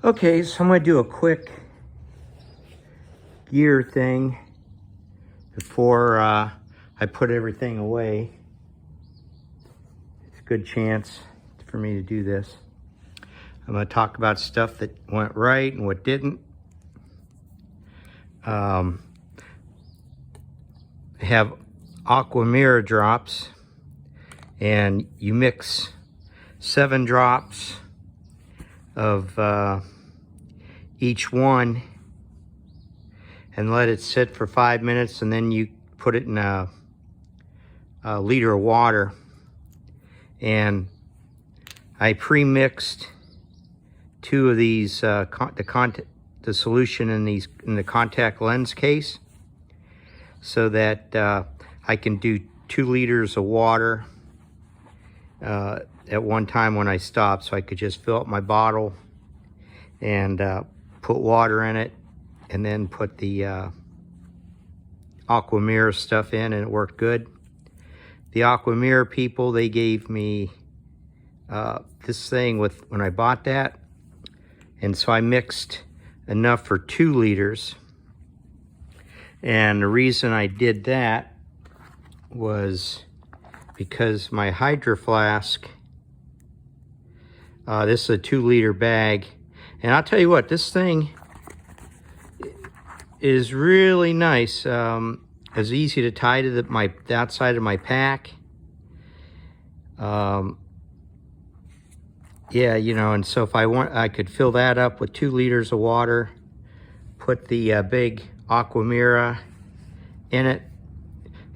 Okay, so I'm going to do a quick gear thing before I put everything away. It's a good chance for me to do this. I'm going to talk about stuff that went right and what didn't. I have Aquamira drops, and you mix 7 drops of each one and let it sit for 5 minutes, and then you put it in a liter of water. And I pre-mixed 2 of these the solution in the contact lens case, so that I can do 2 liters of water at one time when I stop. So I could just fill up my bottle and put water in it, and then put the Aquamira stuff in, and it worked good. The Aquamira people, they gave me this thing when I bought that, and so I mixed enough for 2 liters. And the reason I did that was because my Hydro Flask, this is a 2-liter bag, and I'll tell you what, this thing is really nice. It's easy to tie to the outside of my pack. Yeah, you know, and so if I want, I could fill that up with 2 liters of water, put the big Aquamira in it,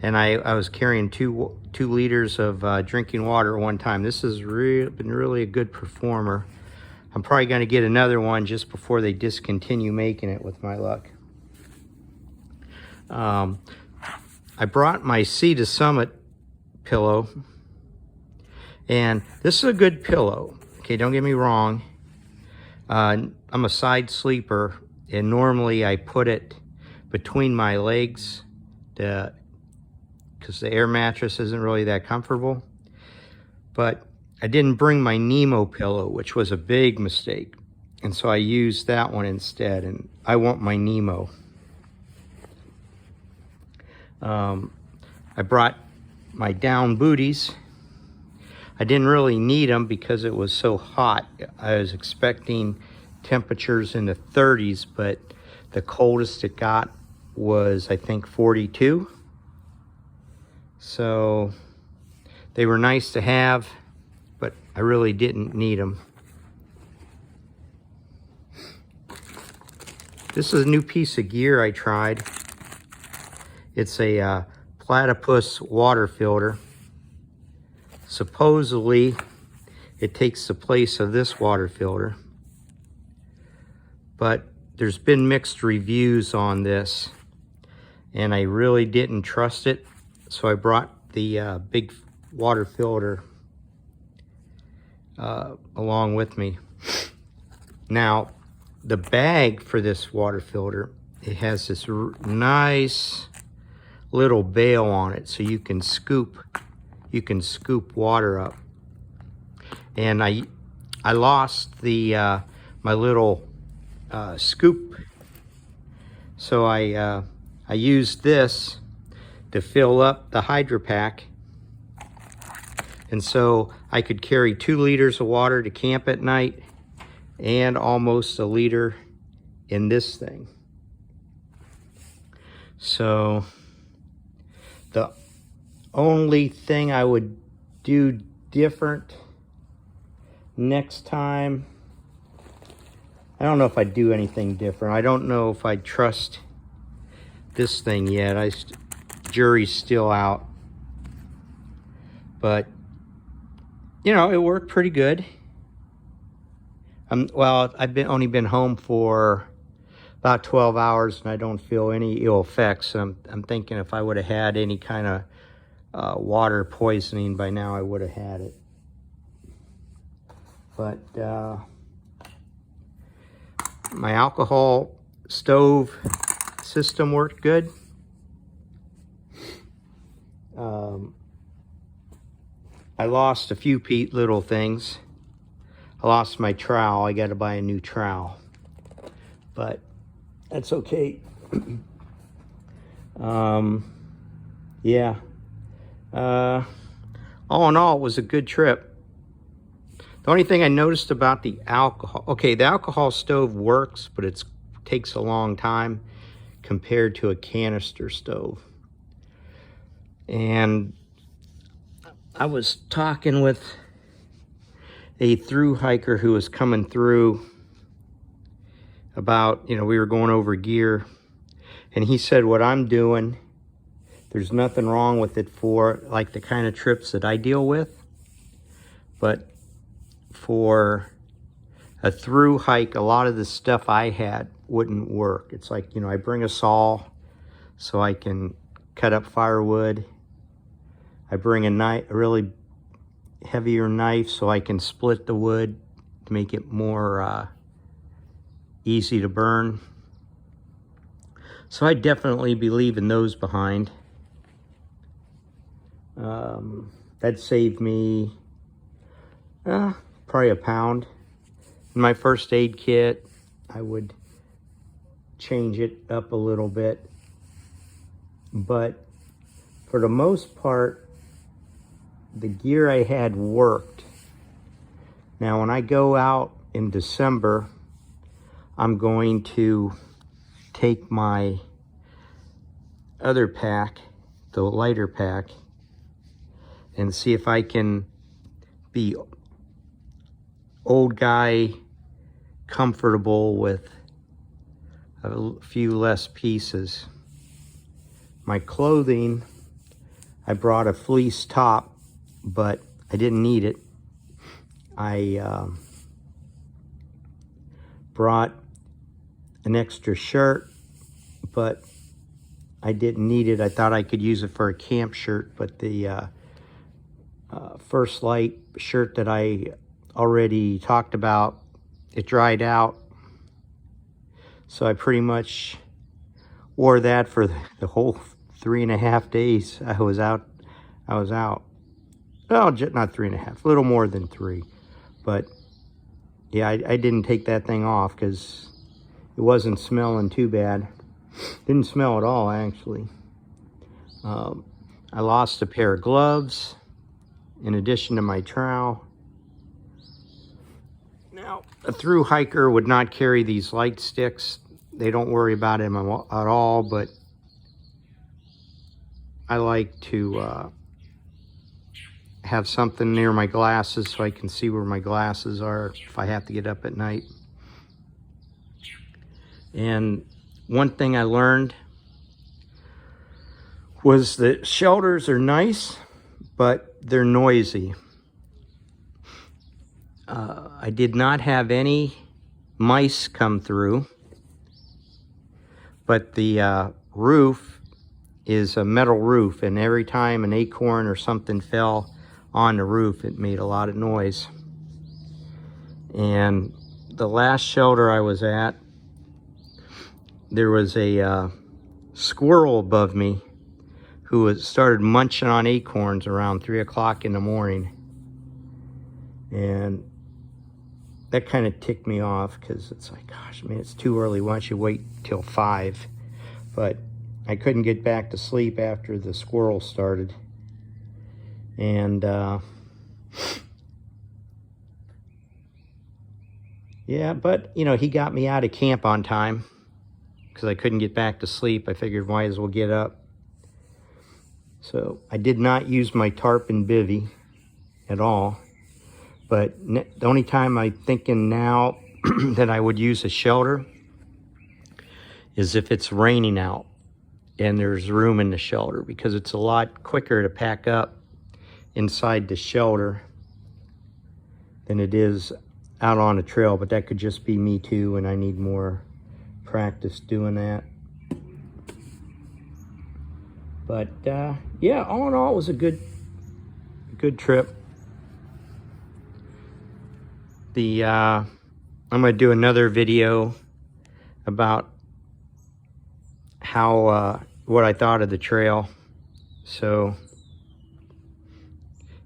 and I was carrying 2 liters of drinking water at one time. This has been really a good performer. I'm probably going to get another one just before they discontinue making it, with my luck. I brought my Sea to Summit pillow, and this is a good pillow. Okay, don't get me wrong. I'm a side sleeper, and normally I put it between my legs because the air mattress isn't really that comfortable. But I didn't bring my Nemo pillow, which was a big mistake, and so I used that one instead, and I want my Nemo. I brought my down booties. I didn't really need them because it was so hot. I was expecting temperatures in the 30s, but the coldest it got was, I think, 42. So they were nice to have, but I really didn't need them. This is a new piece of gear I tried. It's a Platypus water filter. Supposedly, it takes the place of this water filter, but there's been mixed reviews on this, and I really didn't trust it, so I brought the big water filter along with me. Now, the bag for this water filter, it has this nice little bail on it, so you can scoop water up. And I lost the my little scoop, so I used this to fill up the Hydro Pack, and so I could carry 2 liters of water to camp at night, and almost a liter in this thing. So the only thing I would do different next time, I don't know if I'd do anything different. I don't know if I'd trust this thing yet. Jury's still out. But, you know, it worked pretty good. Well, I've only been home for about 12 hours, and I don't feel any ill effects. I'm thinking if I would have had any kind of water poisoning by now, I would have had it. But my alcohol stove system worked good. I lost a few little things. I lost my trowel. I got to buy a new trowel, but that's okay. Yeah. All in all, it was a good trip. The only thing I noticed about the alcohol, okay, the alcohol stove works, but it takes a long time compared to a canister stove. And I was talking with a through hiker who was coming through about, we were going over gear, and he said what I'm doing, there's nothing wrong with it for like the kind of trips that I deal with, but for a through hike, a lot of the stuff I had wouldn't work. It's like, I bring a saw so I can cut up firewood. I bring a really heavier knife so I can split the wood to make it more easy to burn. So I definitely be leaving those behind. That saved me probably a pound. In my first aid kit, I would change it up a little bit. But for the most part, the gear I had worked. Now, when I go out in December, I'm going to take my other pack, the lighter pack, and see if I can be old guy comfortable with a few less pieces. My clothing, I brought a fleece top, but I didn't need it. I brought an extra shirt, but I didn't need it. I thought I could use it for a camp shirt, but the First Light shirt that I already talked about, it dried out. So I pretty much wore that for the whole 3.5 days I was out. Well, not 3.5, a little more than 3. But yeah, I didn't take that thing off because it wasn't smelling too bad. Didn't smell at all, actually. I lost a pair of gloves in addition to my trowel. Now, a through hiker would not carry these light sticks. They don't worry about them at all, but I like to have something near my glasses so I can see where my glasses are if I have to get up at night. And one thing I learned was that shelters are nice, but they're noisy. I did not have any mice come through, but the roof is a metal roof, and every time an acorn or something fell on the roof, it made a lot of noise. And the last shelter I was at, there was a squirrel above me who started munching on acorns around 3 o'clock in the morning. And that kind of ticked me off because it's like, gosh, man, it's too early. Why don't you wait till 5? But I couldn't get back to sleep after the squirrel started. And yeah, but he got me out of camp on time because I couldn't get back to sleep. I figured might as well get up. So I did not use my tarp and bivvy at all. But the only time I'm thinking now that I would use a shelter is if it's raining out and there's room in the shelter, because it's a lot quicker to pack up inside the shelter than it is out on a trail. But that could just be me too, and I need more practice doing that. But yeah, all in all, it was a good trip. I'm gonna do another video about how what I thought of the trail. So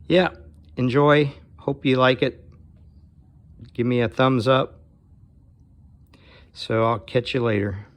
yeah, enjoy. Hope you like it. Give me a thumbs up. So I'll catch you later.